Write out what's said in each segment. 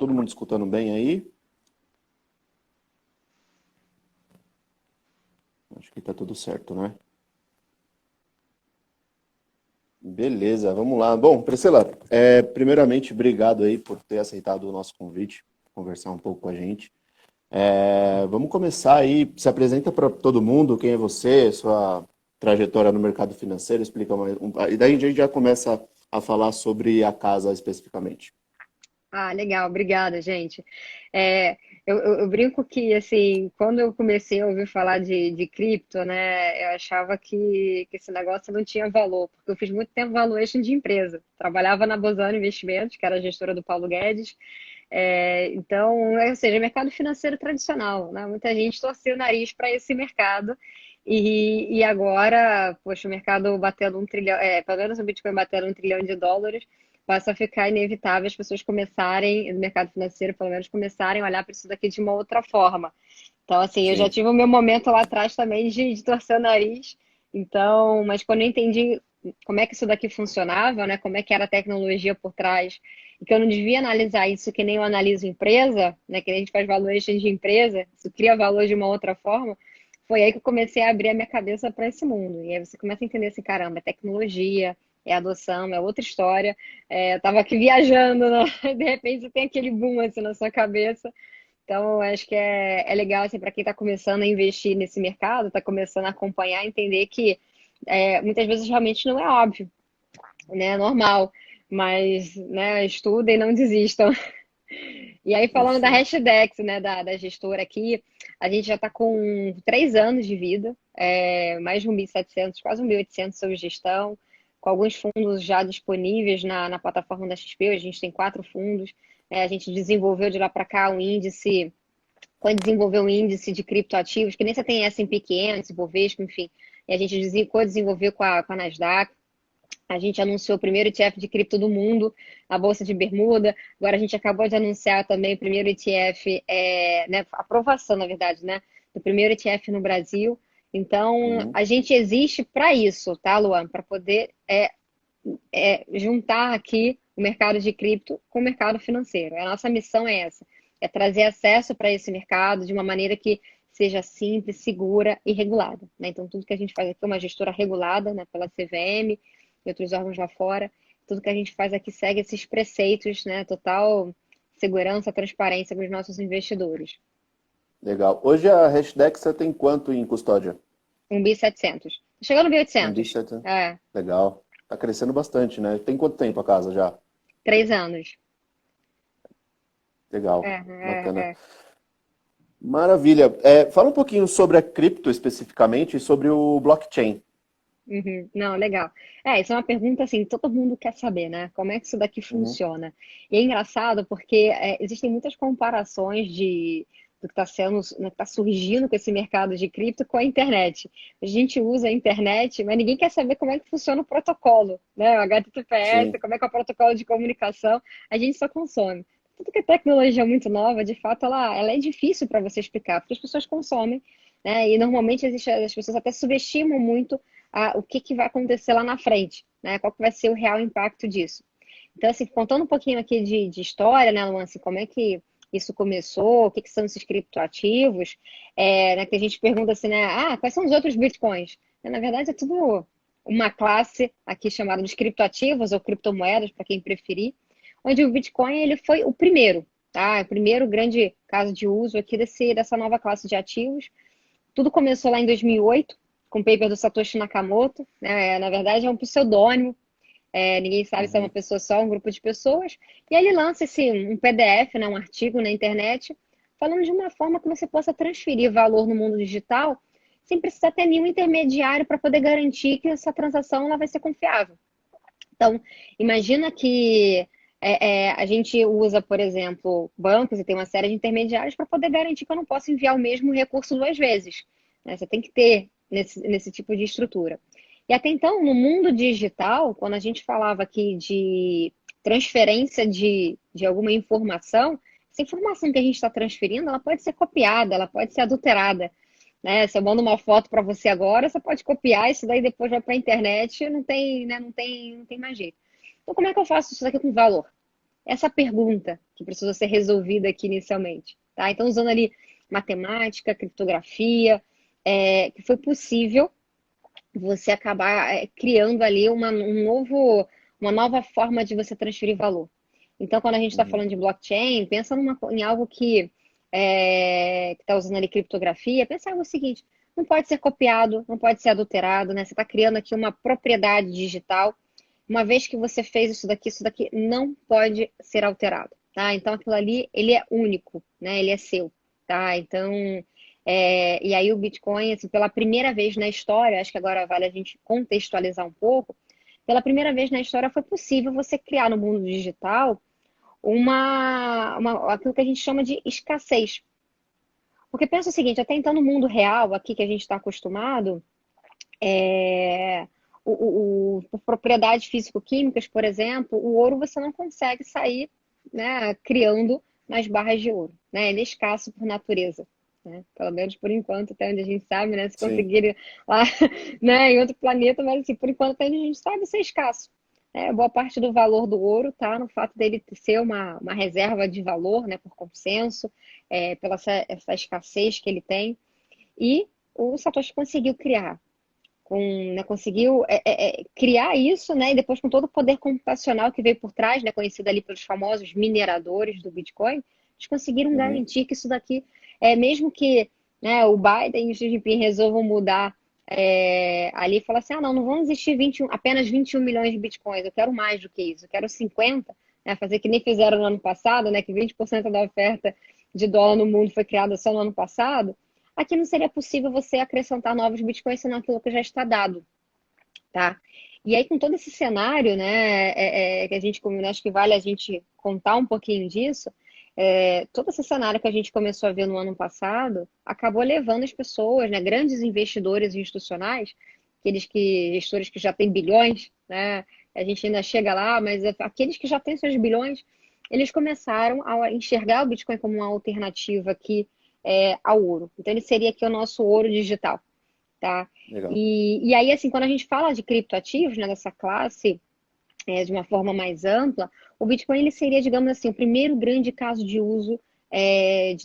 todo mundo escutando bem aí? Acho que tá tudo certo, né? Beleza, vamos lá. Bom, Priscila, primeiramente, obrigado aí por ter aceitado o nosso convite, conversar um pouco com a gente. Vamos começar aí, se apresenta para todo mundo, quem é você, sua trajetória no mercado financeiro, explica mais, e daí a gente já começa a falar sobre a casa especificamente. Ah, legal, obrigada, gente. É, eu brinco que, assim, quando eu comecei a ouvir falar de cripto, né, eu achava que esse negócio não tinha valor, porque eu fiz muito tempo valuation de empresa. Trabalhava na Bozano Investimentos, que era a gestora do Paulo Guedes. Então, ou seja, mercado financeiro tradicional, né? Muita gente torcia o nariz para esse mercado. E agora, poxa, o mercado batendo 1 trilhão, pelo menos o Bitcoin batendo US$ 1 trilhão, passa a ficar inevitável as pessoas começarem, no mercado financeiro, pelo menos, começarem a olhar para isso daqui de uma outra forma. Então, assim, eu já Sim. tive o meu momento lá atrás também de torcer o nariz. Então, mas quando eu entendi como é que isso daqui funcionava, né? Como é que era a tecnologia por trás, e que eu não devia analisar isso que nem eu analiso empresa, né? Que nem a gente faz valuation de empresa, isso cria valor de uma outra forma. Foi aí que eu comecei a abrir a minha cabeça para esse mundo. E aí você começa a entender assim, caramba, é tecnologia, é adoção, é outra história. Eu tava aqui viajando, né? De repente você tem aquele boom assim na sua cabeça. Então, eu acho que é legal assim, para quem está começando a investir nesse mercado, está começando a acompanhar, entender que muitas vezes realmente não é óbvio, né? É normal, mas né, estudem e não desistam. E aí, falando da Perfeito. Hashdex, né, da gestora aqui, a gente já está com 3 anos de vida, mais de 1.700, quase 1.800 sob gestão, com alguns fundos já disponíveis na plataforma da XP. A gente tem 4 fundos. A gente desenvolveu de lá para cá um índice, quando desenvolveu um índice de criptoativos, que nem você tem S&P 500, Bovespa, enfim. E a gente co-desenvolveu com a Nasdaq. A gente anunciou o primeiro ETF de cripto do mundo na Bolsa de Bermuda. Agora a gente acabou de anunciar também o primeiro ETF, né, aprovação, na verdade, né, do primeiro ETF no Brasil. Então, Uhum. a gente existe para isso, tá, Luan? Para poder juntar aqui o mercado de cripto com o mercado financeiro. A nossa missão é essa, é trazer acesso para esse mercado de uma maneira que seja simples, segura e regulada, né? Então, tudo que a gente faz aqui é uma gestora regulada, né, pela CVM e outros órgãos lá fora. Tudo que a gente faz aqui segue esses preceitos, né? Total segurança, transparência para os nossos investidores. Legal. Hoje a Hashdex você tem quanto em custódia? 1.700. Chegando no Um 1.800. B7. Legal. Tá crescendo bastante, né? Tem quanto tempo a casa já? 3 anos. Legal. É, Bacana. é. Maravilha. Fala um pouquinho sobre a cripto especificamente e sobre o blockchain. Uhum. Não, legal. Isso é uma pergunta assim, todo mundo quer saber, né? Como é que isso daqui Uhum. funciona? E é engraçado porque existem muitas comparações do que está sendo, né, que está surgindo com esse mercado de cripto com a internet. A gente usa a internet, mas ninguém quer saber como é que funciona o protocolo, né? O HTTPS, Sim, como é que é o protocolo de comunicação, a gente só consome. Tudo que é tecnologia muito nova, de fato, ela é difícil para você explicar, porque as pessoas consomem, né? E normalmente as pessoas até subestimam muito o que vai acontecer lá na frente, né? Qual que vai ser o real impacto disso. Então, assim, contando um pouquinho aqui de história, né, Luan, assim, como é que isso começou, o que são esses criptoativos, né, que a gente pergunta assim, né, quais são os outros bitcoins? Na verdade, é tudo uma classe aqui chamada de criptoativos ou criptomoedas, para quem preferir, onde o Bitcoin ele foi o primeiro, tá? O primeiro grande caso de uso aqui dessa nova classe de ativos. Tudo começou lá em 2008, com o paper do Satoshi Nakamoto, né? Na verdade, é um pseudônimo, ninguém sabe se é uma uhum, pessoa só, um grupo de pessoas. E aí ele lança um PDF, né, um artigo na internet, falando de uma forma que você possa transferir valor no mundo digital sem precisar ter nenhum intermediário para poder garantir que essa transação ela vai ser confiável. Então, imagina que a gente usa, por exemplo, bancos e tem uma série de intermediários para poder garantir que eu não posso enviar o mesmo recurso 2 vezes, né? Você tem que ter nesse tipo de estrutura. E até então, no mundo digital, quando a gente falava aqui de transferência de alguma informação, essa informação que a gente está transferindo, ela pode ser copiada, ela pode ser adulterada, né? Se eu mando uma foto para você agora, você pode copiar isso daí depois vai para a internet, não tem, né? Não tem mais jeito. Então, como é que eu faço isso daqui com valor? essa pergunta que precisou ser resolvida aqui inicialmente, tá? Então, usando ali matemática, criptografia, que foi possível você acabar criando ali uma nova forma de você transferir valor. Então, quando a gente está Uhum. falando de blockchain, pensa em algo que está usando ali criptografia, pensa em algo seguinte, não pode ser copiado, não pode ser adulterado, né? Você está criando aqui uma propriedade digital. Uma vez que você fez isso daqui não pode ser alterado, tá? Então, aquilo ali, ele é único, né? Ele é seu, tá? Então, e aí o Bitcoin, assim, pela primeira vez na história, acho que agora vale a gente contextualizar um pouco, pela primeira vez na história foi possível você criar no mundo digital aquilo que a gente chama de escassez. Porque pensa o seguinte, até então no mundo real, aqui que a gente está acostumado, é, por propriedades físico-químicas, por exemplo, o ouro você não consegue sair, né, criando nas barras de ouro, né? Ele é escasso por natureza. Né? Pelo menos por enquanto, até onde a gente sabe, né? Se Sim. conseguirem lá, né, em outro planeta, mas assim, por enquanto, até onde a gente sabe, isso é escasso. Boa parte do valor do ouro está no fato dele ser uma reserva de valor, né, por consenso, pela essa escassez que ele tem. E o Satoshi conseguiu criar né, conseguiu criar isso, né, e depois com todo o poder computacional que veio por trás, né, conhecido ali pelos famosos mineradores do Bitcoin, eles conseguiram Uhum. garantir que isso daqui, mesmo que, né, o Biden e o Xi Jinping resolvam mudar ali e falar assim, não vão existir apenas 21 milhões de Bitcoins, eu quero mais do que isso, eu quero 50, né, fazer que nem fizeram no ano passado, né, que 20% da oferta de dólar no mundo foi criada só no ano passado. Aqui não seria possível você acrescentar novos bitcoins senão aquilo que já está dado, tá? E aí, com todo esse cenário, né, que a gente, acho que vale a gente contar um pouquinho disso, todo esse cenário que a gente começou a ver no ano passado acabou levando as pessoas, né, grandes investidores institucionais, gestores que já têm bilhões, né, a gente ainda chega lá, mas aqueles que já têm seus bilhões, eles começaram a enxergar o Bitcoin como uma alternativa aqui ao ouro. Então, ele seria aqui o nosso ouro digital, tá? Legal. E aí, assim, quando a gente fala de criptoativos, né, dessa classe, de uma forma mais ampla, o Bitcoin ele seria, digamos assim, o primeiro grande caso de uso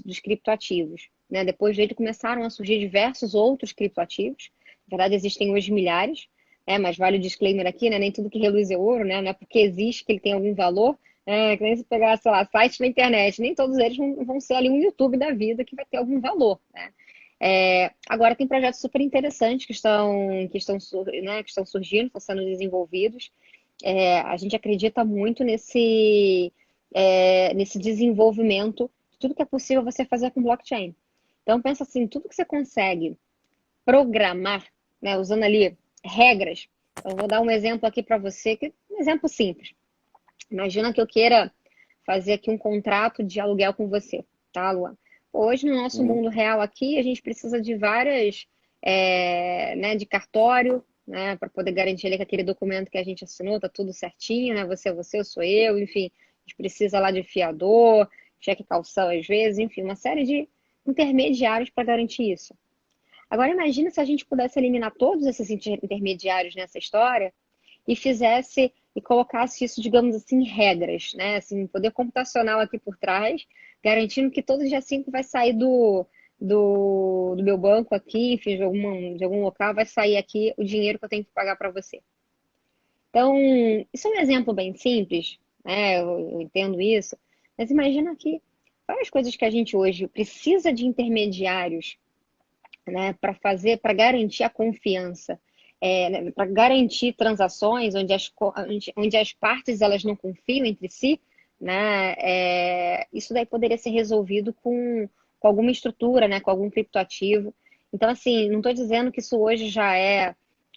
dos criptoativos. Né? Depois dele começaram a surgir diversos outros criptoativos. Na verdade, existem hoje milhares, mas vale o disclaimer aqui, né? Nem tudo que reluz é ouro, né? Não é porque existe que ele tem algum valor. Que nem se pegar, sei lá, sites na internet, nem todos eles vão ser ali um YouTube da vida que vai ter algum valor. Né? Agora tem projetos super interessantes né, que estão surgindo, estão sendo desenvolvidos. A gente acredita muito nesse desenvolvimento de tudo que é possível você fazer com blockchain. Então pensa assim, tudo que você consegue programar, né, usando ali regras. Então, vou dar um exemplo aqui para você, um exemplo simples. Imagina que eu queira fazer aqui um contrato de aluguel com você, tá, Luan? Hoje, no nosso Uhum. mundo real aqui, a gente precisa de várias, né, de cartório, né, para poder garantir ali que aquele documento que a gente assinou tá tudo certinho, né? Você é você, eu sou eu, enfim, a gente precisa lá de fiador, cheque calção às vezes, enfim, uma série de intermediários para garantir isso. Agora imagina se a gente pudesse eliminar todos esses intermediários nessa história e fizesse e colocasse isso, digamos assim, em regras, né? Assim, poder computacional aqui por trás, garantindo que todo dia 5 vai sair do meu banco aqui, enfim, de algum local, vai sair aqui o dinheiro que eu tenho que pagar para você. Então, isso é um exemplo bem simples, né? Eu entendo isso, mas imagina que várias coisas que a gente hoje precisa de intermediários, né, para garantir a confiança, né, para garantir transações onde as partes elas não confiam entre si, né, isso daí poderia ser resolvido com alguma estrutura, né, com algum criptoativo. Então, assim, não estou dizendo que isso hoje já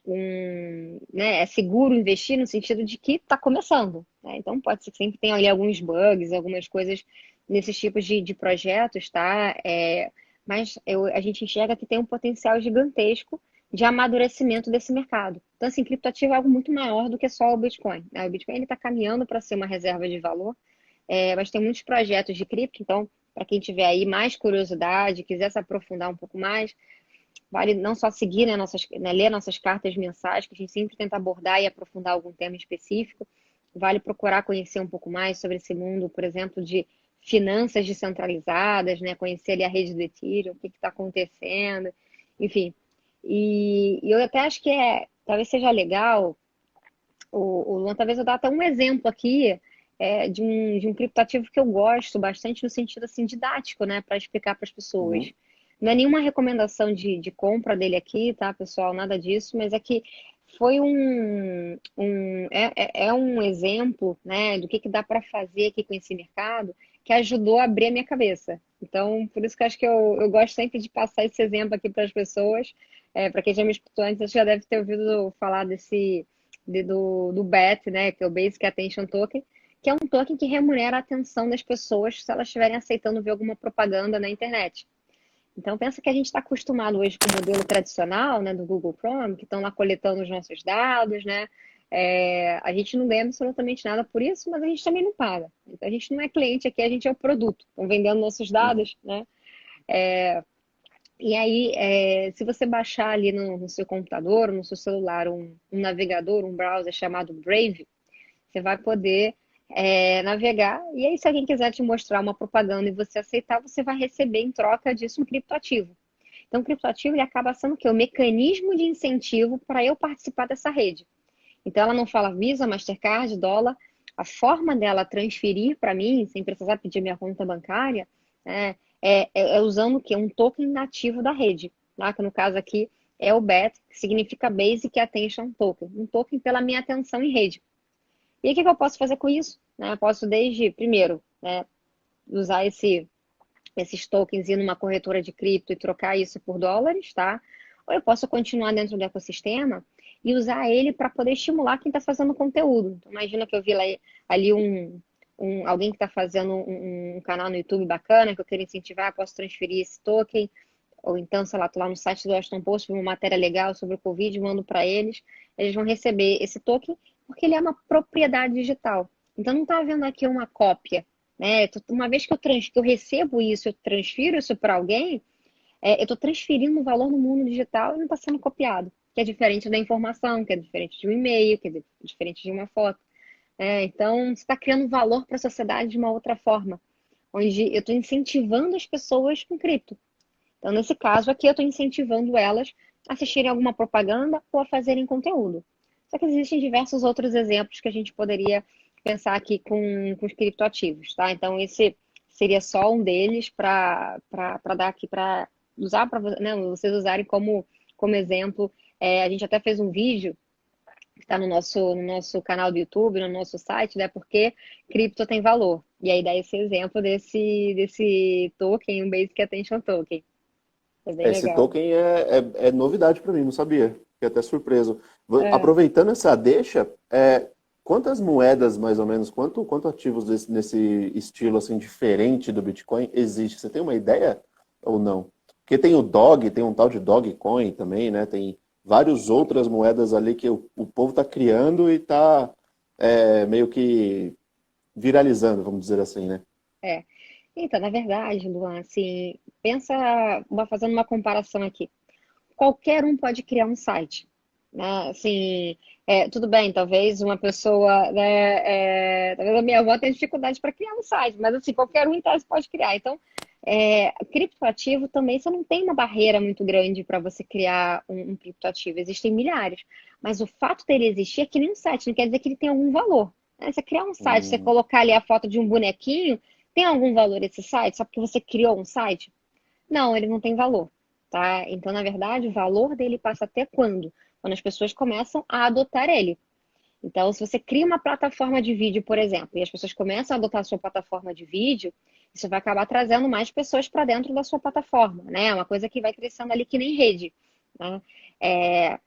né, é seguro investir no sentido de que está começando. Né? Então, pode ser que sempre tenha ali alguns bugs, algumas coisas nesses tipos de projetos, tá? Mas a gente enxerga que tem um potencial gigantesco de amadurecimento desse mercado. Então, assim, criptoativo é algo muito maior do que só o Bitcoin. Né? O Bitcoin está caminhando para ser uma reserva de valor, mas tem muitos projetos de cripto, então, para quem tiver aí mais curiosidade, quiser se aprofundar um pouco mais, vale não só seguir, né, ler nossas cartas mensais, que a gente sempre tenta abordar e aprofundar algum tema específico, vale procurar conhecer um pouco mais sobre esse mundo, por exemplo, de finanças descentralizadas, né? Conhecer ali a rede do Ethereum, o que está acontecendo, enfim. E eu até acho que talvez seja legal, o Luan, talvez eu dar até um exemplo aqui de um criptativo que eu gosto bastante no sentido assim didático, né, para explicar para as pessoas. Uhum. Não é nenhuma recomendação de compra dele aqui, tá, pessoal? Nada disso, mas é que foi é um exemplo, né, do que dá para fazer aqui com esse mercado que ajudou a abrir a minha cabeça. Então, por isso que eu acho que eu gosto sempre de passar esse exemplo aqui para as pessoas. Para quem já me escutou antes, já deve ter ouvido falar do BAT, né, que é o Basic Attention Token, que é um token que remunera a atenção das pessoas se elas estiverem aceitando ver alguma propaganda na internet. Então, pensa que a gente está acostumado hoje com o modelo tradicional, né, do Google Chrome, que estão lá coletando os nossos dados, né? A gente não ganha absolutamente nada por isso, mas a gente também não paga. Então, a gente não é cliente aqui, a gente é o produto. Estão vendendo nossos Uhum. dados, né? E aí, se você baixar ali no seu computador, no seu celular, um navegador, um browser chamado Brave, você vai poder navegar. E aí, se alguém quiser te mostrar uma propaganda e você aceitar, você vai receber em troca disso um criptoativo. Então, o criptoativo ele acaba sendo o quê? O mecanismo de incentivo para eu participar dessa rede. Então, ela não fala Visa, Mastercard, dólar. A forma dela transferir para mim, sem precisar pedir minha conta bancária, né, é usando o quê? Um token nativo da rede. Tá? Que no caso aqui é o BAT, que significa Basic Attention Token. Um token pela minha atenção em rede. E aí, o que eu posso fazer com isso? Né? Eu posso, desde, primeiro, né, usar esses tokens ir numa corretora de cripto e trocar isso por dólares, tá? Ou eu posso continuar dentro do ecossistema e usar ele para poder estimular quem está fazendo conteúdo. Então, imagina que eu vi lá, ali alguém que está fazendo um canal no YouTube bacana, que eu quero incentivar, posso transferir esse token, ou então, sei lá, tô lá no site do Washington Post, vi uma matéria legal sobre o Covid, mando para eles vão receber esse token, porque ele é uma propriedade digital. Então, não está havendo aqui uma cópia, né? Uma vez que eu recebo isso, eu transfiro isso para alguém, eu estou transferindo o valor no mundo digital e não está sendo copiado, que é diferente da informação, que é diferente de um e-mail, que é diferente de uma foto. Então, você está criando valor para a sociedade de uma outra forma, onde eu estou incentivando as pessoas com cripto. Então, nesse caso aqui, eu estou incentivando elas a assistirem alguma propaganda ou a fazerem conteúdo. Só que existem diversos outros exemplos que a gente poderia pensar aqui com os criptoativos, tá? Então, esse seria só um deles para dar aqui para usar, para, né, vocês usarem como exemplo. A gente até fez um vídeo que está no nosso canal do YouTube, no nosso site, né? Porque cripto tem valor. E aí dá esse exemplo desse token, um Basic Attention Token. É bem Esse legal. token é novidade para mim, não sabia. Fiquei até surpreso. É. Aproveitando essa deixa, quantas moedas, mais ou menos, quanto ativos nesse estilo assim diferente do Bitcoin existe? Você tem uma ideia ou não? Porque tem o Dog, tem um tal de Dogecoin também, né? Tem várias outras moedas ali que o povo está criando e está meio que viralizando, vamos dizer assim, né? É. Então, na verdade, Luan, assim, pensa, fazendo uma comparação aqui. Qualquer um pode criar um site, né? Assim, tudo bem, talvez uma pessoa, né, talvez a minha avó tenha dificuldade para criar um site, mas assim, qualquer um em tese pode criar. Então, criptoativo também, você não tem uma barreira muito grande para você criar um criptoativo. Existem milhares, mas o fato dele existir é que nem um site, não quer dizer que ele tem algum valor. Né? Você criar um site, você Hum, colocar ali a foto de um bonequinho, tem algum valor esse site? Só porque você criou um site? Não, ele não tem valor, tá? Então, na verdade, o valor dele passa até quando? Quando as pessoas começam a adotar ele. Então, se você cria uma plataforma de vídeo, por exemplo, e as pessoas começam a adotar a sua plataforma de vídeo, isso vai acabar trazendo mais pessoas para dentro da sua plataforma, né? É uma coisa que vai crescendo ali que nem rede, né? É,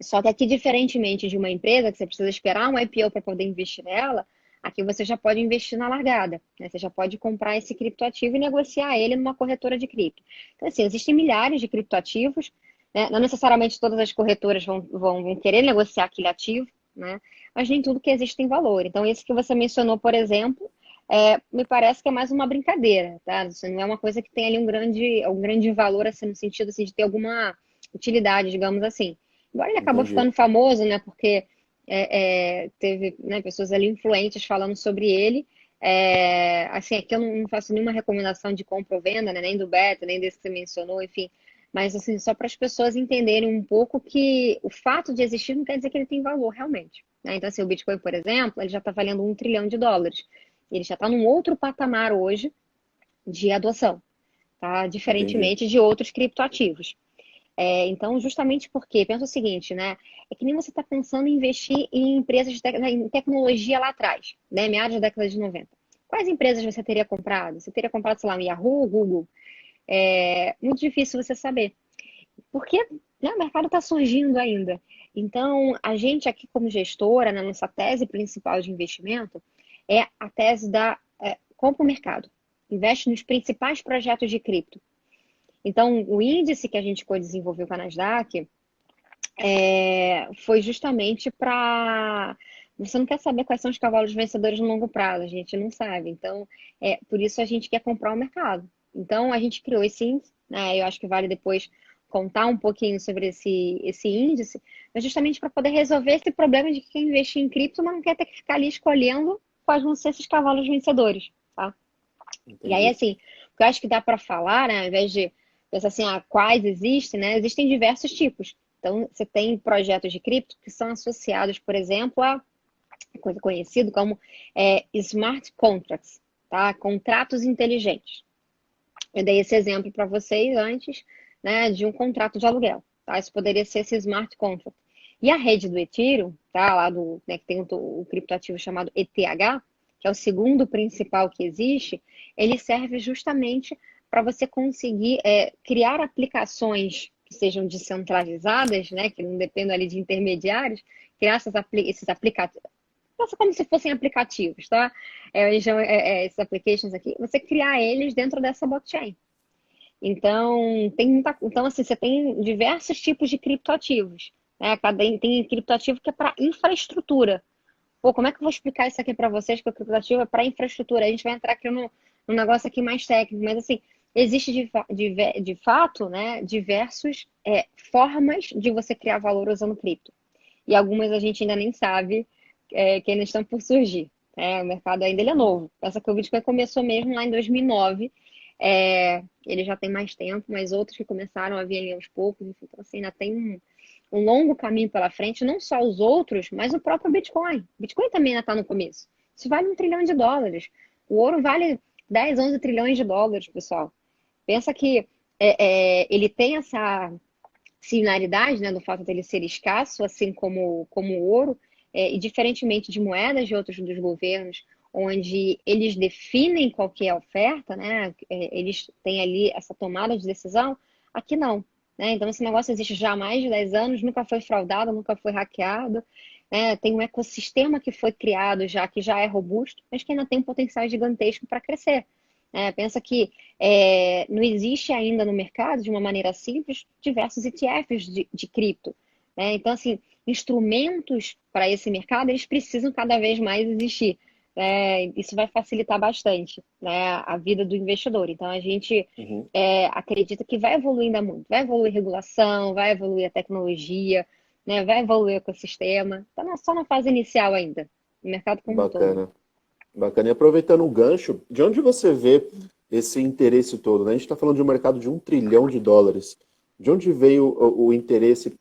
Só que aqui, diferentemente de uma empresa, que você precisa esperar um IPO para poder investir nela, aqui você já pode investir na largada, né? Você já pode comprar esse criptoativo e negociar ele numa corretora de cripto. Então, assim, existem milhares de criptoativos, né? Não necessariamente todas as corretoras vão querer negociar aquele ativo, né? Mas nem tudo que existe tem valor. Então, esse que você mencionou, por exemplo, me parece que é mais uma brincadeira, tá? Isso não é uma coisa que tem ali um grande valor, assim, no sentido assim, de ter alguma utilidade, digamos assim. Agora ele acabou entendi. ficando famoso, né? Porque teve, né, pessoas ali influentes falando sobre ele. Assim, aqui eu não faço nenhuma recomendação de compra ou venda, né, nem do beta, nem desse que você mencionou, enfim. Mas, assim, só para as pessoas entenderem um pouco que o fato de existir não quer dizer que ele tem valor realmente, né? Então, assim, o Bitcoin, por exemplo, ele já está valendo US$ 1 trilhão. Ele já está num outro patamar hoje de adoção, tá? Entendi. Diferentemente de outros criptoativos. Então, justamente porque, pensa o seguinte, né? É que nem você está pensando em investir em empresas em tecnologia lá atrás, né? Meados da década de 90. Quais empresas você teria comprado? Você teria comprado, sei lá, um Yahoo, Google? Muito difícil você saber. Porque, né, o mercado está surgindo ainda. Então, a gente aqui como gestora, na nossa tese principal de investimento, é a tese da compra o mercado. Investe nos principais projetos de cripto. Então, o índice que a gente desenvolveu com a Nasdaq foi justamente para. Você não quer saber quais são os cavalos vencedores no longo prazo, a gente não sabe. Então, por isso a gente quer comprar o mercado. Então, a gente criou esse índice, né? Eu acho que vale depois contar um pouquinho sobre esse índice, mas justamente para poder resolver esse problema de quem investir em cripto, mas não quer ter que ficar ali escolhendo quais vão ser esses cavalos vencedores, tá? E aí, Entendi. assim, o que eu acho que dá para falar, né, ao invés de pensar assim, quais existem, né, existem diversos tipos. Então, você tem projetos de cripto que são associados, por exemplo, a coisa conhecida como smart contracts, tá? Contratos inteligentes. Eu dei esse exemplo para vocês antes, né, de um contrato de aluguel, tá? Isso poderia ser esse smart contract. E a rede do Ethereum, tá? Lá do, né, que tem o criptoativo chamado ETH, que é o segundo principal que existe, ele serve justamente para você conseguir criar aplicações que sejam descentralizadas, né, que não dependam ali de intermediários, criar esses aplicativos, nossa, como se fossem aplicativos, tá? Esses applications aqui, você criar eles dentro dessa blockchain. Então, então assim, você tem diversos tipos de criptoativos. Né? Tem criptoativo que é para infraestrutura. Pô, como é que eu vou explicar isso aqui para vocês que o criptoativo é para infraestrutura? A gente vai entrar aqui no negócio aqui mais técnico, mas assim, existe de fato, né, diversas formas de você criar valor usando cripto. E algumas a gente ainda nem sabe que ainda estão por surgir. O mercado ainda ele é novo. Essa que o Bitcoin começou mesmo lá em 2009. Ele já tem mais tempo, mas outros que começaram a vir ali aos poucos. Então, assim, ainda tem um longo caminho pela frente, não só os outros, mas o próprio Bitcoin. O Bitcoin também ainda está no começo. Isso vale US$ 1 trilhão. O ouro vale 10, 11 trilhões de dólares, pessoal. Pensa que ele tem essa similaridade, né, do fato dele ser escasso, assim como o ouro, e diferentemente de moedas de outros dos governos, onde eles definem qual que é a oferta, né, eles têm ali essa tomada de decisão, aqui não. Né? Então, esse negócio existe já há mais de 10 anos, nunca foi fraudado, nunca foi hackeado, né? Tem um ecossistema que foi criado já, que já é robusto, mas que ainda tem um potencial gigantesco para crescer. Pensa que não existe ainda no mercado, de uma maneira simples, diversos ETFs de cripto. Né? Então, assim, instrumentos para esse mercado, eles precisam cada vez mais existir. Isso vai facilitar bastante, né, a vida do investidor. Então, a gente Uhum. acredita que vai evoluir ainda muito. Vai evoluir a regulação, vai evoluir a tecnologia, né, vai evoluir o ecossistema. Está só na fase inicial ainda, o mercado como um todo. Bacana. Bacana. E aproveitando o gancho, de onde você vê esse interesse todo, né? A gente está falando de um mercado de US$ 1 trilhão. De onde veio o interesse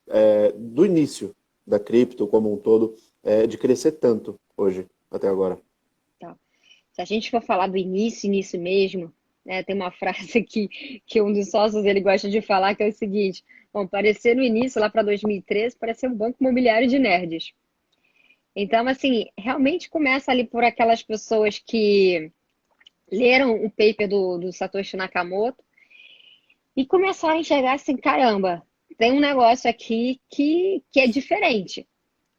do início da cripto como um todo, de crescer tanto hoje, até agora? Tá? Se a gente for falar do início, início mesmo, né, tem uma frase que um dos sócios ele gosta de falar que é o seguinte: bom, parecer no início, lá para 2013, parecia um banco imobiliário de nerds. Então, assim, realmente começa ali por aquelas pessoas que leram o paper do Satoshi Nakamoto e começaram a enxergar assim, caramba, tem um negócio aqui que é diferente,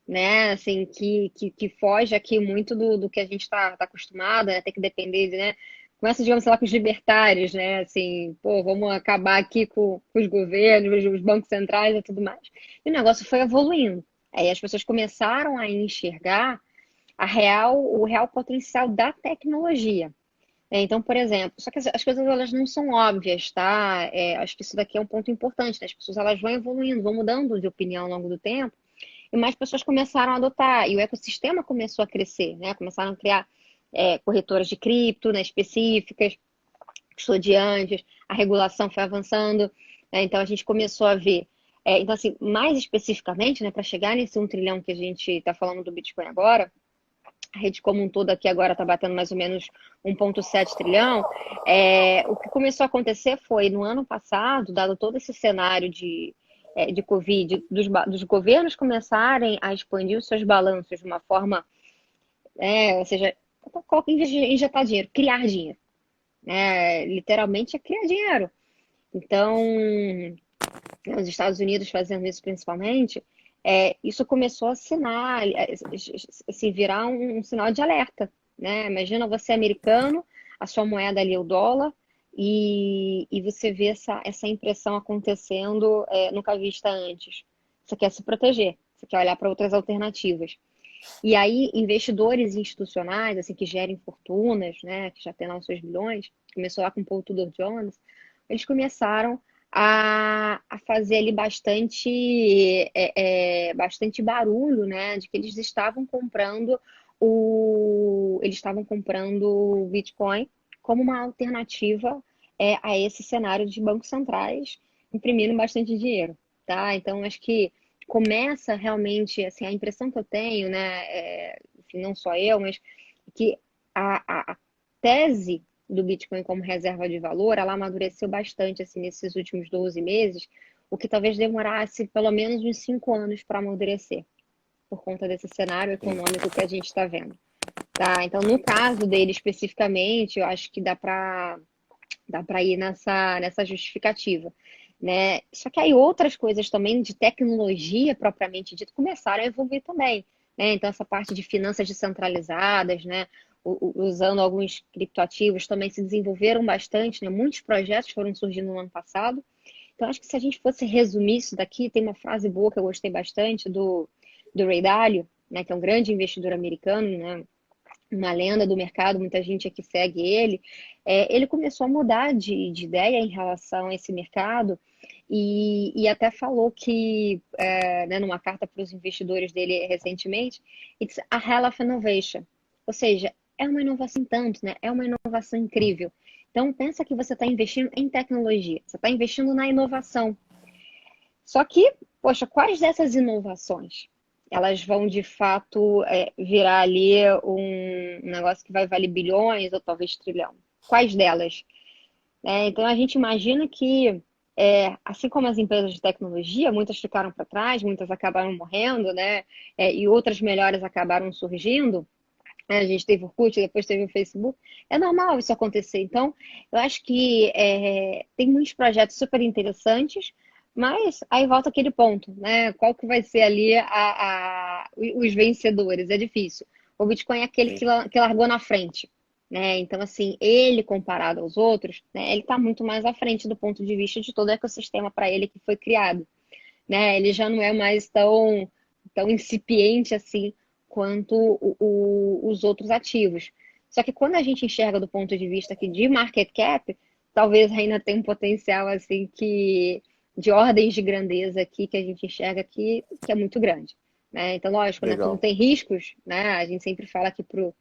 né? Assim, que foge aqui muito do que a gente está acostumado, né? Tem que depender de, né? Começa, digamos, sei lá, com os libertários, né? Assim, pô, vamos acabar aqui com os governos, os bancos centrais e tudo mais. E o negócio foi evoluindo. Aí as pessoas começaram a enxergar o real potencial da tecnologia. Então, por exemplo, só que as coisas elas não são óbvias, tá? Acho que isso daqui é um ponto importante, né? As pessoas elas vão evoluindo, vão mudando de opinião ao longo do tempo, e mais pessoas começaram a adotar, e o ecossistema começou a crescer, né? Começaram a criar corretoras de cripto, né, específicas, custodiantes, a regulação foi avançando, né? Então a gente começou a ver. Então, assim, mais especificamente, né, para chegar nesse 1 trilhão que a gente está falando do Bitcoin agora, a rede como um todo aqui agora está batendo mais ou menos 1,7 trilhão. O que começou a acontecer foi, no ano passado, dado todo esse cenário de Covid, dos governos começarem a expandir os seus balanços de uma forma, ou seja, em vez de injetar dinheiro, criar dinheiro. Literalmente é criar dinheiro. Então, os Estados Unidos fazendo isso principalmente, isso começou a virar um sinal de alerta, né? Imagina você americano, a sua moeda ali é o dólar, e você vê essa impressão acontecendo nunca vista antes. Você quer se proteger, você quer olhar para outras alternativas. E aí, investidores institucionais, assim, que gerem fortunas, né, que já têm lá os seus bilhões, começou lá com o Paul Tudor Jones, eles começaram a fazer ali bastante barulho, né, de que eles estavam comprando o Bitcoin como uma alternativa a esse cenário de bancos centrais imprimindo bastante dinheiro, tá? Então, acho que começa realmente, assim, a impressão que eu tenho, né, enfim, não só eu, mas que a tese do Bitcoin como reserva de valor, ela amadureceu bastante, assim, nesses últimos 12 meses, o que talvez demorasse pelo menos uns 5 anos para amadurecer, por conta desse cenário Sim. econômico que a gente está vendo. Tá? Então, no caso dele especificamente, eu acho que dá para ir nessa justificativa, né? Só que aí outras coisas também de tecnologia propriamente dito começaram a evoluir também, né? Então essa parte de finanças descentralizadas, né? Usando alguns criptoativos também se desenvolveram bastante, né? Muitos projetos foram surgindo no ano passado. Então acho que se a gente fosse resumir isso daqui, tem uma frase boa que eu gostei bastante do Ray Dalio, né? Que é um grande investidor americano, né? Uma lenda do mercado, muita gente aqui segue ele. Ele começou a mudar de ideia em relação a esse mercado e até falou que, né, numa carta para os investidores dele recentemente, it's a hell of innovation. Ou seja, é uma inovação tanto, né? É uma inovação incrível. Então, pensa que você está investindo em tecnologia, você está investindo na inovação. Só que, poxa, quais dessas inovações elas vão de fato virar ali um negócio que vai valer bilhões ou talvez trilhão? Quais delas? Então a gente imagina que, assim como as empresas de tecnologia, muitas ficaram para trás, muitas acabaram morrendo, né? E outras melhores acabaram surgindo. A gente teve o Orkut, depois teve o Facebook. É normal isso acontecer. Então, eu acho que tem muitos projetos super interessantes, mas aí volta aquele ponto, né? Qual que vai ser ali os vencedores? É difícil. O Bitcoin é aquele Sim. que largou na frente, né? Então, assim, ele comparado aos outros, né? Ele está muito mais à frente do ponto de vista de todo o ecossistema para ele que foi criado, né? Ele já não é mais tão incipiente assim quanto os outros ativos. Só que quando a gente enxerga do ponto de vista aqui de market cap, talvez ainda tenha um potencial assim que de ordens de grandeza aqui que a gente enxerga aqui que é muito grande, né? Então, lógico, né? Tudo Legal. tem riscos, né? A gente sempre fala aqui para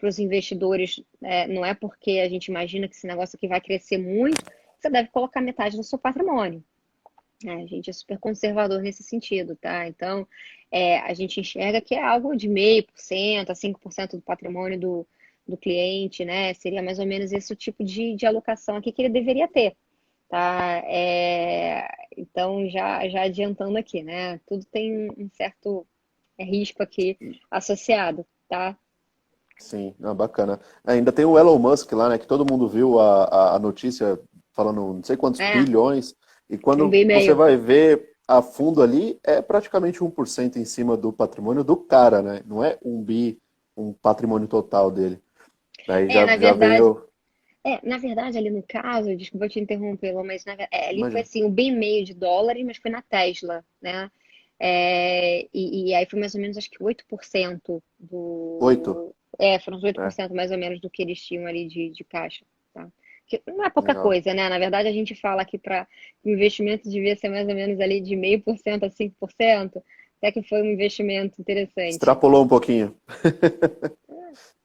os investidores, não é porque a gente imagina que esse negócio aqui vai crescer muito, você deve colocar metade do seu patrimônio. A gente é super conservador nesse sentido, tá? Então, a gente enxerga que é algo de 0,5% a 5% do patrimônio do cliente, né? Seria mais ou menos esse o tipo de alocação aqui que ele deveria ter, tá? Então, já adiantando aqui, né? Tudo tem um certo risco aqui associado, tá? Sim, ah, bacana. Ainda tem o Elon Musk lá, né? Que todo mundo viu a notícia falando não sei quantos É, bilhões. E um quando bem você meio. vai ver a fundo ali, é praticamente 1% em cima do patrimônio do cara, né? Não é um bi, um patrimônio total dele. Daí É, já, na já verdade, veio. ali no caso, desculpa te interromper, Lô, mas ali foi Imagina, assim, um bem meio de dólares, mas foi na Tesla, né? E aí foi mais ou menos, acho que 8% 8. foram os oito por É, cento mais ou menos do que eles tinham ali de caixa, tá? Que não é pouca legal. coisa, né? Na verdade, a gente fala que para o investimento devia ser mais ou menos ali de 0,5% a 5%. até que foi um investimento interessante. Extrapolou um pouquinho.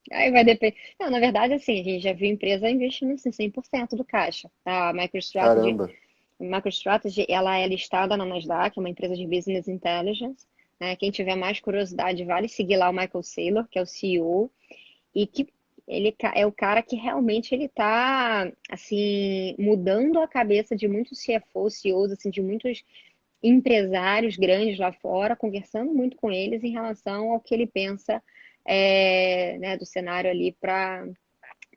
Aí vai depender. Não, na verdade, assim, a gente já viu empresa investindo assim, 100% do caixa, tá? Caramba. A MicroStrategy, ela é listada na Nasdaq, é uma empresa de Business Intelligence, né? Quem tiver mais curiosidade, vale seguir lá o Michael Saylor, que é o CEO, e que é o cara que realmente ele tá, assim, mudando a cabeça de muitos CFOs, CEOs, assim, de muitos empresários grandes lá fora, conversando muito com eles em relação ao que ele pensa, né, do cenário ali para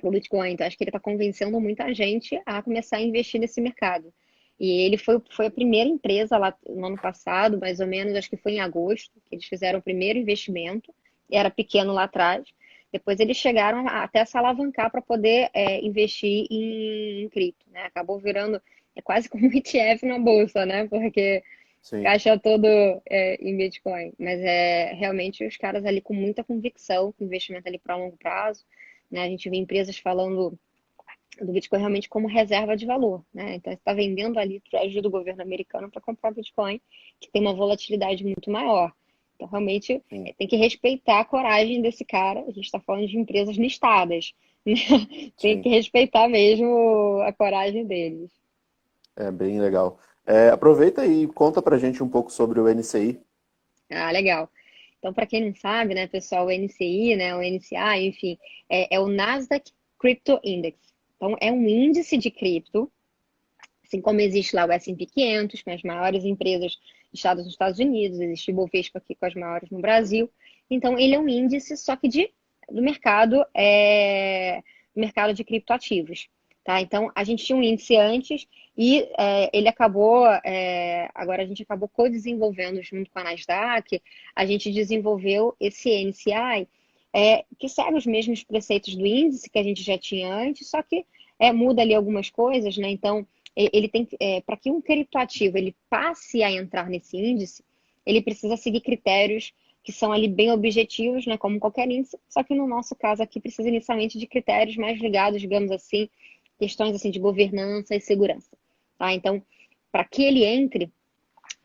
o Bitcoin. Então, acho que ele está convencendo muita gente a começar a investir nesse mercado. E ele foi a primeira empresa lá no ano passado, mais ou menos, acho que foi em agosto, que eles fizeram o primeiro investimento. Era pequeno lá atrás. Depois eles chegaram até se alavancar para poder investir em cripto, né? Acabou virando quase como um ETF na bolsa, né? Porque Sim. caixa todo em Bitcoin. Mas é realmente os caras ali com muita convicção, com investimento ali para longo prazo, né? A gente vê empresas falando do Bitcoin realmente como reserva de valor, né? Então, você está vendendo ali treasury do governo americano para comprar Bitcoin, que tem uma volatilidade muito maior. Então, realmente, Sim. tem que respeitar a coragem desse cara. A gente está falando de empresas listadas, né? Tem que Sim. respeitar mesmo a coragem deles. É bem legal. Aproveita e conta pra gente um pouco sobre o NCI. Ah, legal. Então, para quem não sabe, né, pessoal, o NCI, né, o NCA, enfim, é o Nasdaq Crypto Index. Então, é um índice de cripto, assim como existe lá o S&P 500, com as maiores empresas listadas nos Estados Unidos, existe o Bovespa aqui com as maiores no Brasil. Então, ele é um índice só que do mercado de criptoativos. Tá? Então, a gente tinha um índice antes e ele acabou, agora a gente acabou co-desenvolvendo junto com a Nasdaq, a gente desenvolveu esse NCI, que segue os mesmos preceitos do índice que a gente já tinha antes, só que muda ali algumas coisas, né? Então, ele tem para que um criptoativo ele passe a entrar nesse índice, ele precisa seguir critérios que são ali bem objetivos, né, como qualquer índice, só que no nosso caso aqui precisa inicialmente de critérios mais ligados, digamos assim, questões assim de governança e segurança, tá? Então, para que ele entre,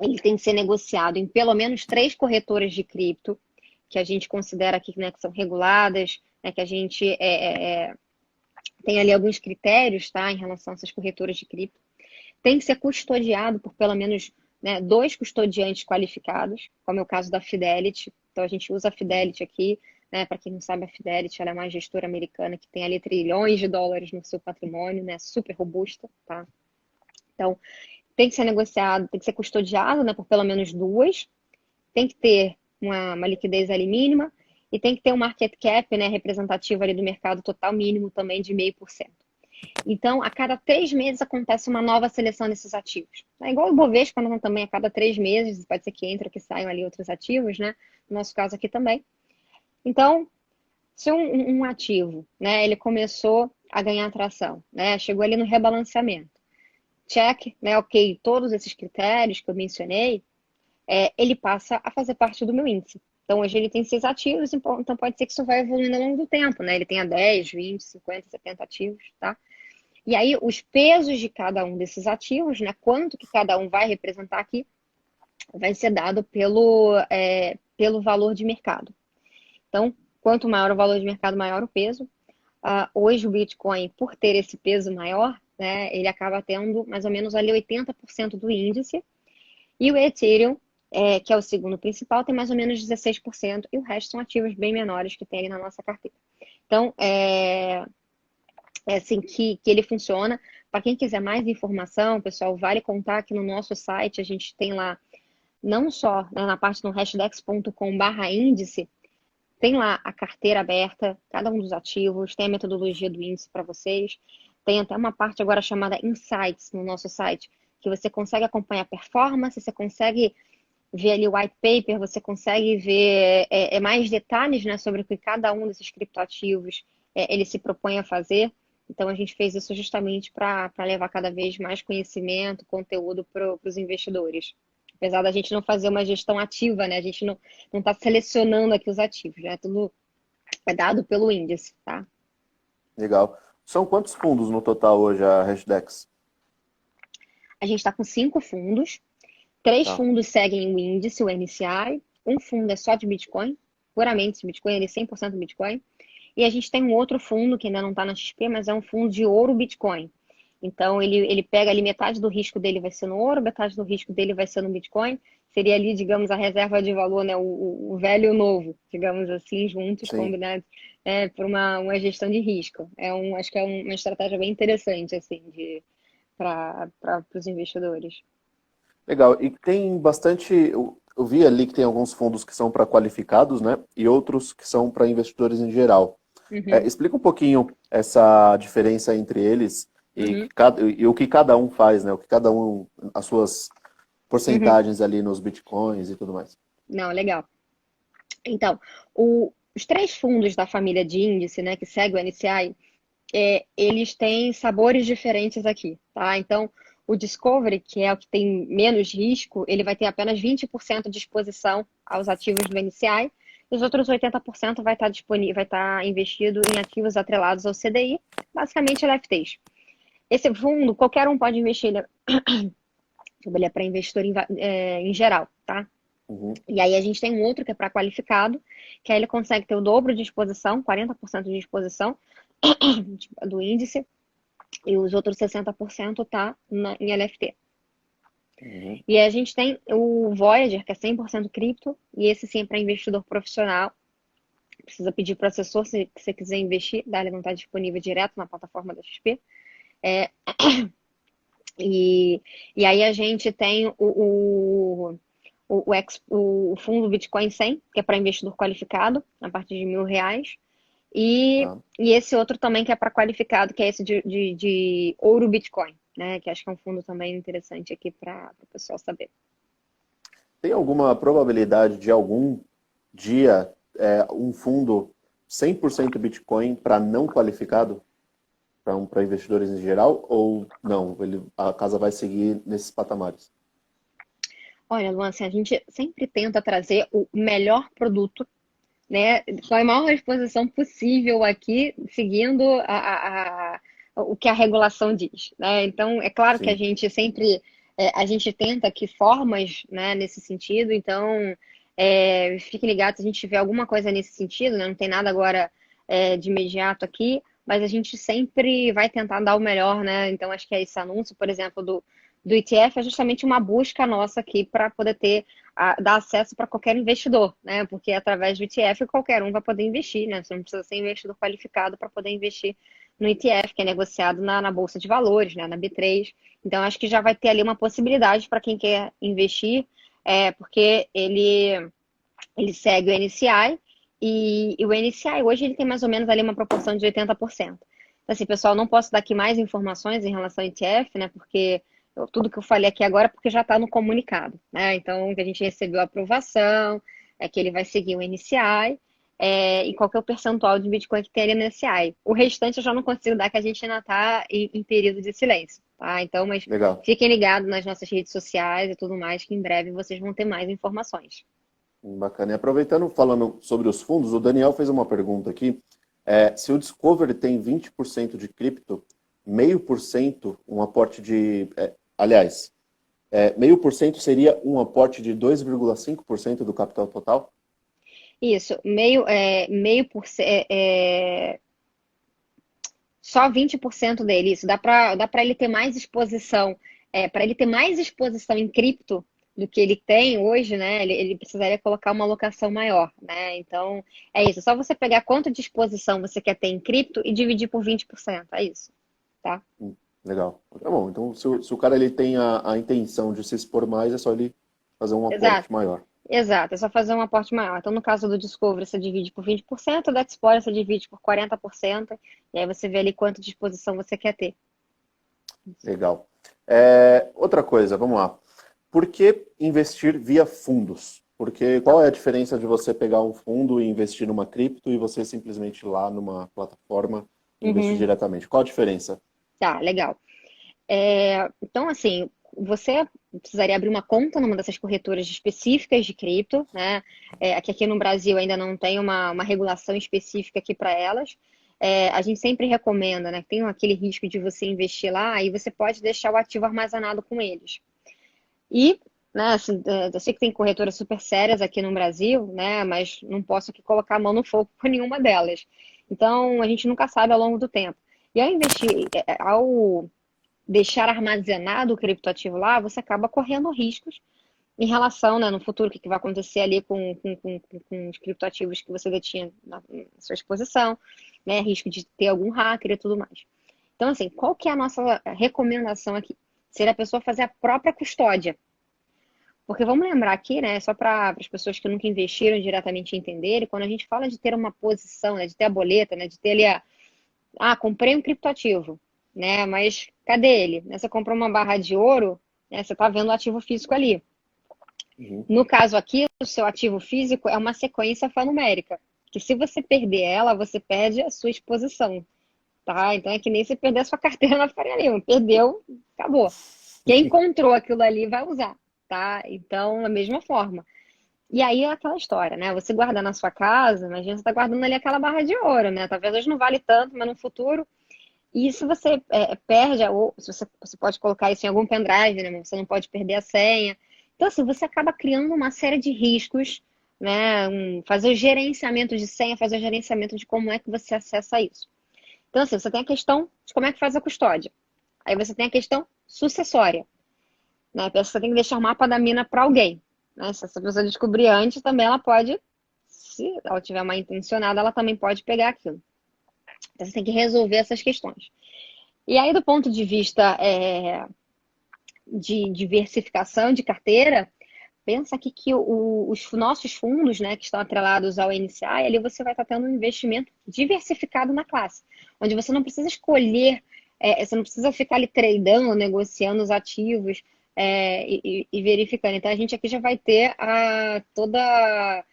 ele tem que ser negociado em pelo menos 3 corretoras de cripto, que a gente considera aqui, né, que são reguladas, né, que a gente tem ali alguns critérios, tá, em relação a essas corretoras de cripto. Tem que ser custodiado por pelo menos, né, 2 custodiantes qualificados, como é o caso da Fidelity. Então, a gente usa a Fidelity aqui, né? Para quem não sabe, a Fidelity ela é uma gestora americana que tem ali trilhões de dólares no seu patrimônio, né? Super robusta, tá? Então, tem que ser negociado, tem que ser custodiado, né, por pelo menos 2. Tem que ter uma liquidez ali mínima e tem que ter um market cap, né, representativo ali do mercado total mínimo também de 0,5%. Então, a cada 3 meses acontece uma nova seleção desses ativos. É igual o Bovespa, né, também a cada 3 meses, pode ser que entre ou que saiam ali outros ativos, né? No nosso caso aqui também. Então, se um ativo, né, ele começou a ganhar atração, né? Chegou ali no rebalanceamento. Check, né? Ok, todos esses critérios que eu mencionei, ele passa a fazer parte do meu índice. Então, hoje ele tem 6 ativos, então pode ser que isso vai evoluindo ao longo do tempo, né? Ele tenha 10, 20, 50, 70 ativos, tá? E aí, os pesos de cada um desses ativos, né, quanto que cada um vai representar aqui, vai ser dado pelo valor de mercado. Então, quanto maior o valor de mercado, maior o peso. Hoje, o Bitcoin, por ter esse peso maior, né, ele acaba tendo mais ou menos ali 80% do índice. E o Ethereum, que é o segundo principal, tem mais ou menos 16%. E o resto são ativos bem menores que tem ali na nossa carteira. Então, assim que ele funciona. Para quem quiser mais informação, pessoal, vale contar que no nosso site a gente tem lá, não só, né, na parte do hashdex.com/índice, tem lá a carteira aberta, cada um dos ativos, tem a metodologia do índice para vocês, tem até uma parte agora chamada Insights no nosso site, que você consegue acompanhar a performance, você consegue ver ali o white paper, você consegue ver mais detalhes, né, sobre o que cada um desses criptoativos ele se propõe a fazer. Então, a gente fez isso justamente para levar cada vez mais conhecimento, conteúdo para os investidores. Apesar da gente não fazer uma gestão ativa, né? A gente não está selecionando aqui os ativos, né? Tudo é dado pelo índice, tá? Legal. São quantos fundos no total hoje a Hashdex? A gente está com 5 fundos. 3 Tá. fundos seguem o índice, o NCI. um fundo é só de Bitcoin, puramente de Bitcoin, ele é 100% Bitcoin. E a gente tem um outro fundo que ainda não está na XP, mas é um fundo de ouro Bitcoin. Então, ele pega ali metade do risco dele vai ser no ouro, metade do risco dele vai ser no Bitcoin. Seria ali, digamos, a reserva de valor, né? O velho e o novo, digamos assim, juntos, Sim. combinados, por uma gestão de risco. Acho que é uma estratégia bem interessante, assim, para os investidores. Legal. E tem bastante. Eu vi ali que tem alguns fundos que são para qualificados, né? E outros que são para investidores em geral. Uhum, Explica um pouquinho essa diferença entre eles uhum, e o que cada um faz, né? O que cada um, as suas uhum. porcentagens ali nos bitcoins e tudo mais. Não, legal. Então, os três fundos da família de índice, né, que segue o NCI, eles têm sabores diferentes aqui, tá? Então, o Discovery, que é o que tem menos risco, ele vai ter apenas 20% de exposição aos ativos do NCI, e os outros 80% vai estar disponível, vai estar investido em ativos atrelados ao CDI, basicamente LFTs. Esse fundo, qualquer um pode investir, ele é para investidor em geral, tá? Uhum. E aí a gente tem um outro que é para qualificado, que aí ele consegue ter o dobro de exposição, 40% de exposição do índice, e os outros 60% tá em LFT. Uhum. E aí a gente tem o Voyager, que é 100% cripto, e esse sim é para investidor profissional. Precisa pedir para o assessor se você quiser investir, ele não está disponível direto na plataforma da XP. É, e, e aí a gente tem o fundo Bitcoin 100, que é para investidor qualificado, a partir de R$ 1.000. E, Tá. e esse outro também que é para qualificado, que é esse de ouro Bitcoin, né? Que acho que é um fundo também interessante aqui para o pessoal saber. Tem alguma probabilidade de algum dia um fundo 100% Bitcoin para não qualificado, para investidores em geral, ou não? A casa vai seguir nesses patamares? Olha, Luan, assim, a gente sempre tenta trazer o melhor produto, né? Com a maior exposição possível aqui, seguindo o que a regulação diz, né? Então, é claro que a Sim. gente sempre a gente tenta aqui formas, né, nesse sentido. Então, fique ligado se a gente tiver alguma coisa nesse sentido, né? Não tem nada agora de imediato aqui, mas a gente sempre vai tentar dar o melhor, né? Então, acho que é esse anúncio, por exemplo, do ETF é justamente uma busca nossa aqui para poder dar acesso para qualquer investidor, né? Porque através do ETF qualquer um vai poder investir, né? Você não precisa ser investidor qualificado para poder investir no ETF, que é negociado na Bolsa de Valores, né? Na B3. Então, acho que já vai ter ali uma possibilidade para quem quer investir, porque ele segue o NCI e o NCI hoje ele tem mais ou menos ali uma proporção de 80%. Então, assim, pessoal, não posso dar aqui mais informações em relação ao ETF, né? Porque tudo que eu falei aqui agora é porque já está no comunicado, né? Então, que a gente recebeu a aprovação, é que ele vai seguir o NCI, e qual que é o percentual de Bitcoin que tem ali no NCI. O restante eu já não consigo dar, que a gente ainda está em período de silêncio, tá? Então, mas Legal. fiquem ligados nas nossas redes sociais e tudo mais, que em breve vocês vão ter mais informações. Bacana. E aproveitando, falando sobre os fundos, o Daniel fez uma pergunta aqui. Se o Discovery tem 20% de cripto, 0,5% um aporte de. Aliás, 0,5% seria um aporte de 2,5% do capital total? Isso, meio por cento, só 20% dele, isso. Dá para ele ter mais exposição, para ele ter mais exposição em cripto do que ele tem hoje, né? Ele precisaria colocar uma alocação maior, né? Então, é isso. É só você pegar quanto de exposição você quer ter em cripto e dividir por 20%. É isso, tá? Legal. Tá bom. Então, se o cara ele tem a intenção de se expor mais, é só ele fazer um Exato. aporte maior. Exato, é só fazer um aporte maior. Então, no caso do Discovery, você divide por 20%, da Explorer você divide por 40%, e aí você vê ali quanto de exposição você quer ter. Legal. Outra coisa, vamos lá. Por que investir via fundos? Porque Tá. qual é a diferença de você pegar um fundo e investir numa cripto e você simplesmente ir lá numa plataforma e investir Uhum. diretamente? Qual a diferença? Tá, legal. Então, assim, você precisaria abrir uma conta numa dessas corretoras específicas de cripto, né? Aqui no Brasil ainda não tem uma regulação específica aqui para elas. A gente sempre recomenda, né? Tem aquele risco de você investir lá e você pode deixar o ativo armazenado com eles. E né? Assim, eu sei que tem corretoras super sérias aqui no Brasil, né? Mas não posso aqui colocar a mão no fogo com nenhuma delas. Então, a gente nunca sabe ao longo do tempo. E ao investir, ao deixar armazenado o criptoativo lá, você acaba correndo riscos em relação, né, no futuro, o que vai acontecer ali com os criptoativos que você detinha na sua exposição, né? Risco de ter algum hacker e tudo mais. Então, assim, qual que é a nossa recomendação aqui? Seria a pessoa fazer a própria custódia. Porque vamos lembrar aqui, né, só para as pessoas que nunca investiram diretamente entenderem, quando a gente fala de ter uma posição, né, de ter a boleta, né, de ter ali comprei um criptoativo, né, mas cadê ele? Né, você comprou uma barra de ouro, né, você está vendo o ativo físico ali. Uhum. No caso aqui, o seu ativo físico é uma sequência alfanumérica, que se você perder ela, você perde a sua exposição, tá? Então é que nem você perder a sua carteira na Faria Lima. Perdeu, acabou. Quem encontrou aquilo ali vai usar, tá? Então, da mesma forma. E aí é aquela história, né? Você guardar na sua casa, imagina você tá guardando ali aquela barra de ouro, né? Talvez hoje não vale tanto, mas no futuro. E se você perde, ou se você pode colocar isso em algum pendrive, né? Mas você não pode perder a senha. Então, assim, você acaba criando uma série de riscos, né? Fazer o gerenciamento de senha, fazer o gerenciamento de como é que você acessa isso. Então, assim, você tem a questão de como é que faz a custódia. Aí você tem a questão sucessória, né? Você tem que deixar o mapa da mina para alguém, né? Se essa pessoa descobrir antes, também ela pode, se ela tiver mal intencionada, ela também pode pegar aquilo. Então, você tem que resolver essas questões. E aí, do ponto de vista de diversificação de carteira, pensa aqui que os nossos fundos, né, que estão atrelados ao NCI, ali você vai estar tendo um investimento diversificado na classe, onde você não precisa escolher, você não precisa ficar ali tradando, negociando os ativos e verificando. Então a gente aqui já vai ter toda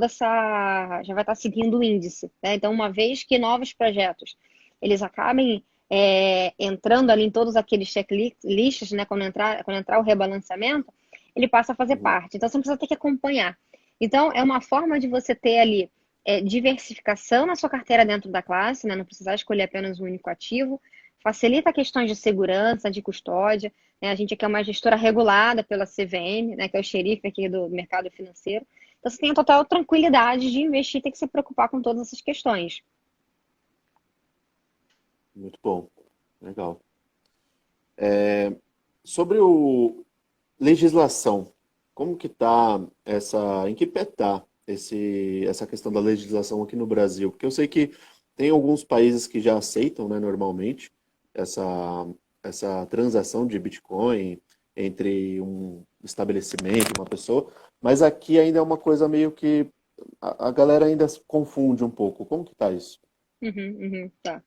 essa, já vai estar seguindo o índice, né? Então uma vez que novos projetos eles acabem entrando ali em todos aqueles checklists, né, quando entrar o rebalanceamento, ele passa a fazer Uhum. parte. Então, você não precisa ter que acompanhar. Então, é uma forma de você ter ali diversificação na sua carteira dentro da classe, né? Não precisar escolher apenas um único ativo. Facilita questões de segurança, de custódia. Né? A gente aqui é uma gestora regulada pela CVM, né? Que é o xerife aqui do mercado financeiro. Então, você tem a total tranquilidade de investir e ter que se preocupar com todas essas questões. Muito bom. Legal. Sobre o legislação, como que tá em que pé tá essa questão da legislação aqui no Brasil? Porque eu sei que tem alguns países que já aceitam, né, normalmente, essa, essa transação de Bitcoin entre um estabelecimento e uma pessoa, mas aqui ainda é uma coisa meio que a galera ainda se confunde um pouco. Como que tá isso? Uhum, uhum, tá.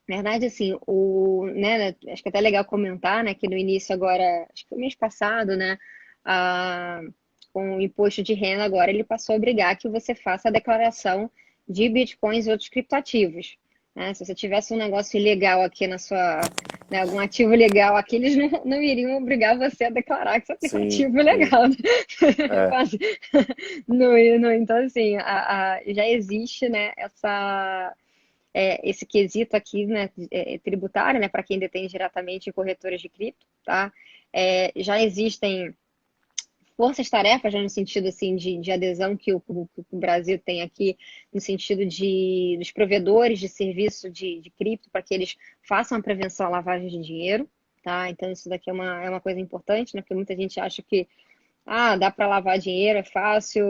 Na verdade, assim, né, acho que é até legal comentar, né, que no início agora, acho que foi mês passado, né, a, com o imposto de renda agora, ele passou a obrigar que você faça a declaração de bitcoins e outros criptoativos, né? Se você tivesse um negócio ilegal aqui né, algum ativo legal aqui, eles não iriam obrigar você a declarar que você tem um Sim, ativo sim. legal, né? É. Quase. Então, assim, já existe, né, esse quesito aqui, né, tributário, né, para quem detém diretamente corretoras de cripto, tá? Já existem forças-tarefas, né, no sentido assim de adesão que o Brasil tem aqui, no sentido dos provedores de serviço de cripto, para que eles façam a prevenção à lavagem de dinheiro, tá? Então isso daqui é uma coisa importante, né? Porque muita gente acha que dá para lavar dinheiro, é fácil,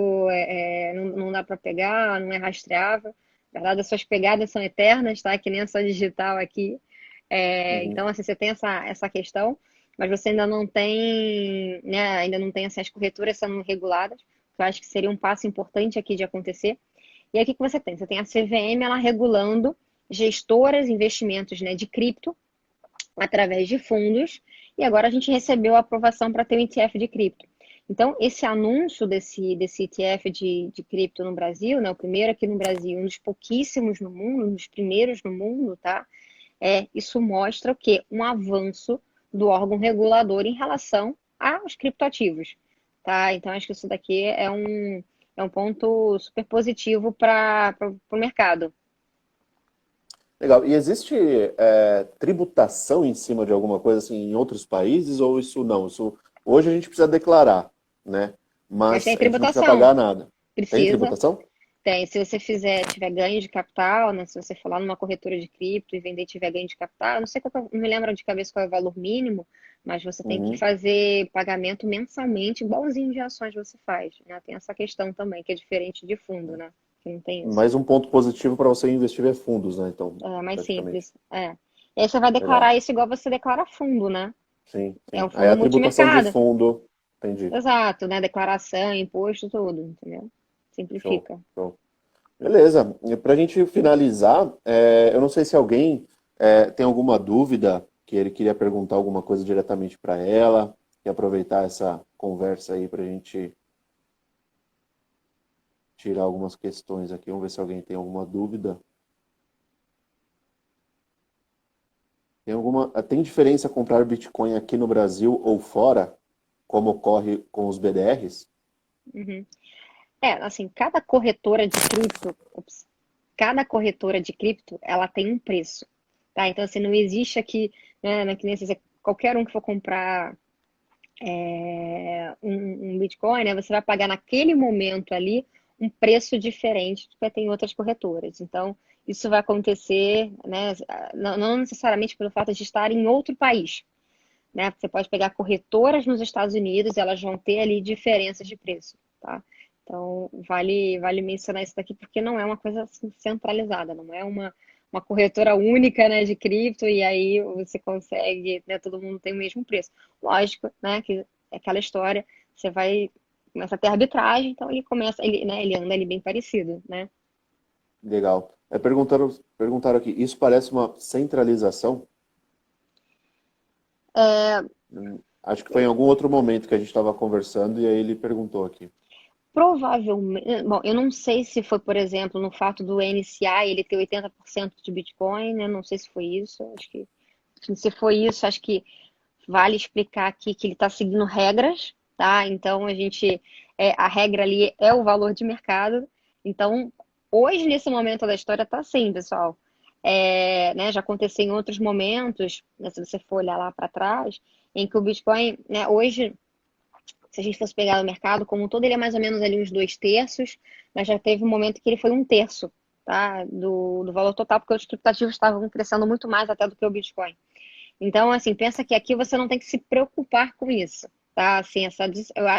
não dá para pegar, não é rastreável. Na verdade, as suas pegadas são eternas, tá? Que nem a sua digital aqui. Uhum. Então, assim, você tem essa questão, mas você ainda não tem, né? Ainda não tem essas corretoras sendo reguladas, que eu acho que seria um passo importante aqui de acontecer. E aí, o que que você tem? Você tem a CVM, ela regulando gestoras, investimentos, né, de cripto, através de fundos, e agora a gente recebeu a aprovação para ter o ETF de cripto. Então, esse anúncio desse ETF de cripto no Brasil, né, o primeiro aqui no Brasil, um dos pouquíssimos no mundo, um dos primeiros no mundo, tá? Isso mostra o quê? Um avanço do órgão regulador em relação aos criptoativos, tá? Então, acho que isso daqui é um ponto super positivo para o mercado. Legal. E existe tributação em cima de alguma coisa assim em outros países ou isso não? Isso, hoje a gente precisa declarar, né? Mas Mas tem a gente não precisa tributação. pagar nada. Tem Precisa. tributação? Tem. Se você tiver ganho de capital, né? Se você for lá numa corretora de cripto e vender e tiver ganho de capital, eu não sei não me lembro de cabeça qual é o valor mínimo, mas você tem que Uhum. fazer pagamento mensalmente, igualzinho de ações você faz, né? Tem essa questão também, que é diferente de fundo, né? Que não tem isso. Mais um ponto positivo para você investir é fundos, né? Então, É mais praticamente. simples. É. E aí você vai Legal. declarar isso igual você declara fundo, né? Sim, É sim. um Aí fundo a tributação de multimercado. fundo. Entendi. Exato, né? Declaração, imposto, tudo, entendeu? Show, Simplifica. show. Beleza. E para a gente finalizar, eu não sei se alguém tem alguma dúvida que ele queria perguntar alguma coisa diretamente para ela, e aproveitar essa conversa aí para a gente tirar algumas questões aqui. Vamos ver se alguém tem alguma dúvida. Tem diferença comprar Bitcoin aqui no Brasil ou fora, como ocorre com os BDRs? Uhum. É, assim, cada corretora de cripto, ela tem um preço, tá? Então, assim, não existe aqui, né, que nem se qualquer um que for comprar um Bitcoin, né, você vai pagar naquele momento ali um preço diferente do que tem em outras corretoras. Então, isso vai acontecer, né, não necessariamente pelo fato de estar em outro país, né? Você pode pegar corretoras nos Estados Unidos, elas vão ter ali diferenças de preço, tá? Então, vale mencionar isso daqui porque não é uma coisa assim, centralizada, não é uma corretora única, né, de cripto e aí você consegue, né, todo mundo tem o mesmo preço. Lógico, né, que é aquela história, você vai começa a ter arbitragem, então ele anda ali bem parecido, né? Legal. Perguntaram aqui, isso parece uma centralização? Acho que foi em algum outro momento que a gente estava conversando e aí ele perguntou aqui. Provavelmente, bom, eu não sei se foi, por exemplo, no fato do NCI ele ter 80% de Bitcoin, né? Não sei se foi isso. Acho que se foi isso, acho que vale explicar aqui que ele está seguindo regras, tá? Então a regra ali é o valor de mercado. Então, hoje nesse momento da história tá assim, pessoal. Né, já aconteceu em outros momentos, né, se você for olhar lá para trás, em que o Bitcoin, né, hoje se a gente fosse pegar o mercado como um todo, ele é mais ou menos ali uns 2/3, mas já teve um momento que ele foi 1/3, tá? Do valor total, porque os criptativos estavam crescendo muito mais até do que o Bitcoin. Então, assim, pensa que aqui você não tem que se preocupar com isso, tá? Assim,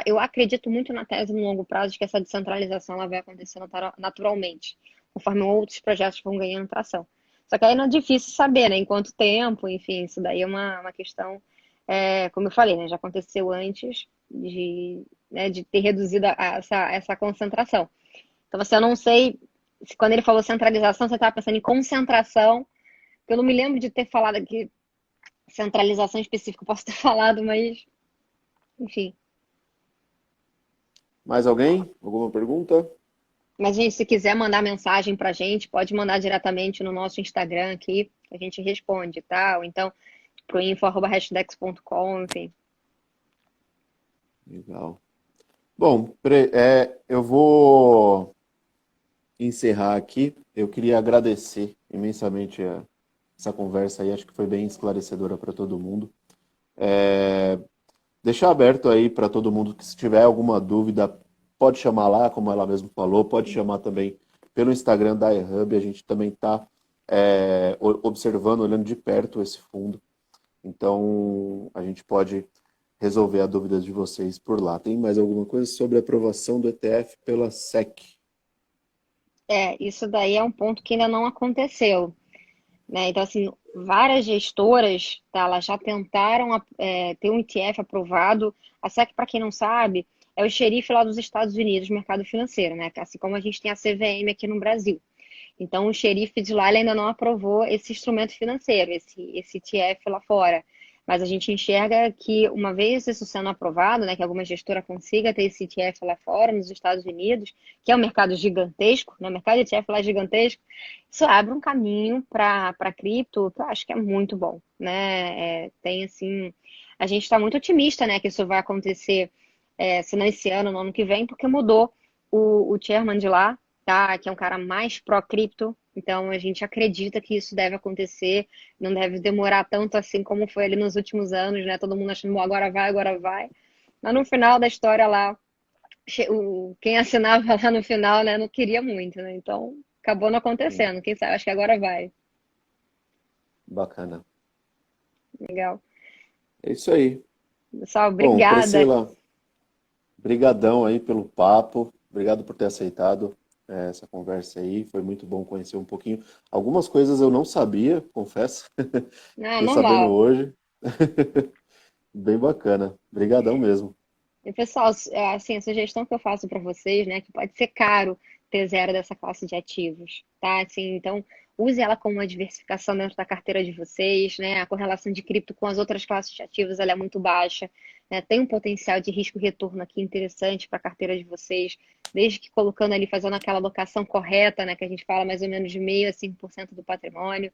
eu acredito muito na tese no longo prazo de que essa descentralização ela vai acontecer naturalmente, conforme outros projetos vão ganhando tração. Só que aí não é difícil saber, né? Em quanto tempo, enfim, isso daí é uma questão, como eu falei, né? Já aconteceu antes de ter reduzido essa concentração. Então, você eu não sei se quando ele falou centralização, você estava pensando em concentração, que eu não me lembro de ter falado aqui centralização específica, eu posso ter falado, mas enfim. Mais alguém? Alguma pergunta? Mas, gente, se quiser mandar mensagem pra gente, pode mandar diretamente no nosso Instagram aqui, que a gente responde, tá? Ou então pro info@hashdex.com, enfim. Legal. Bom, eu vou encerrar aqui. Eu queria agradecer imensamente essa conversa aí, acho que foi bem esclarecedora para todo mundo. Deixar aberto aí para todo mundo que se tiver alguma dúvida, pode chamar lá, como ela mesmo falou, pode chamar também pelo Instagram da eHub, a gente também está observando, olhando de perto esse fundo. Então, a gente pode resolver a dúvida de vocês por lá. Tem mais alguma coisa sobre a aprovação do ETF pela SEC? Isso daí é um ponto que ainda não aconteceu, né? Então, assim, várias gestoras, tá, elas já tentaram ter um ETF aprovado. A SEC, para quem não sabe, é o xerife lá dos Estados Unidos, mercado financeiro, né? Assim como a gente tem a CVM aqui no Brasil. Então, o xerife de lá ele ainda não aprovou esse instrumento financeiro, esse ETF lá fora. Mas a gente enxerga que, uma vez isso sendo aprovado, né, que alguma gestora consiga ter esse ETF lá fora, nos Estados Unidos, que é um mercado gigantesco, né, o mercado de ETF lá é gigantesco, isso abre um caminho para cripto, que eu acho que é muito bom, né? Tem assim, a gente está muito otimista, né, que isso vai acontecer, se não esse ano, no ano que vem, porque mudou o chairman de lá, tá? Que é um cara mais pró-cripto, Então, a gente acredita que isso deve acontecer, não deve demorar tanto assim como foi ali nos últimos anos, né? Todo mundo achando, bom, agora vai, agora vai. Mas no final da história lá, quem assinava lá no final, né, não queria muito, né? Então, acabou não Sim, acontecendo. Quem sabe, acho que agora vai. bacana. Legal. É isso aí. Pessoal, Bom, obrigada. Priscila, brigadão aí pelo papo. Obrigado por ter aceitado essa conversa aí. Foi muito bom conhecer um pouquinho. Algumas coisas eu não sabia, confesso. Ah, Fiquei sabendo normal. hoje. Bem bacana. Brigadão mesmo. E, pessoal, assim, a sugestão que eu faço para vocês, né, que pode ser caro ter zero dessa classe de ativos, tá? Assim, então, use ela como uma diversificação dentro da carteira de vocês, né? A correlação de cripto com as outras classes de ativos, ela é muito baixa, né? Tem um potencial de risco-retorno aqui interessante para a carteira de vocês, desde que colocando ali, fazendo aquela alocação correta, né, que a gente fala mais ou menos de 0,5 a 5% do patrimônio.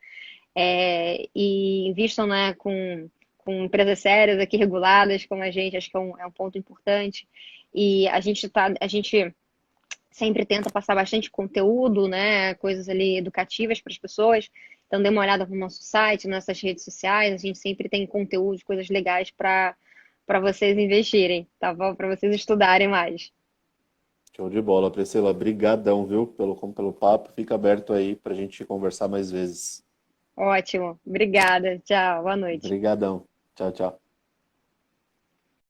E invistam, né, com empresas sérias aqui reguladas como a gente, acho que é um ponto importante. E a gente sempre tenta passar bastante conteúdo, né, coisas ali educativas para as pessoas. Então dê uma olhada no nosso site, nas nossas redes sociais, a gente sempre tem conteúdo, coisas legais para vocês investirem, tá bom? Para vocês estudarem mais. Show de bola, Priscila. Brigadão, viu, pelo papo. Fica aberto aí pra gente conversar mais vezes. Ótimo. Obrigada. Tchau. Boa noite. Brigadão. Tchau, tchau.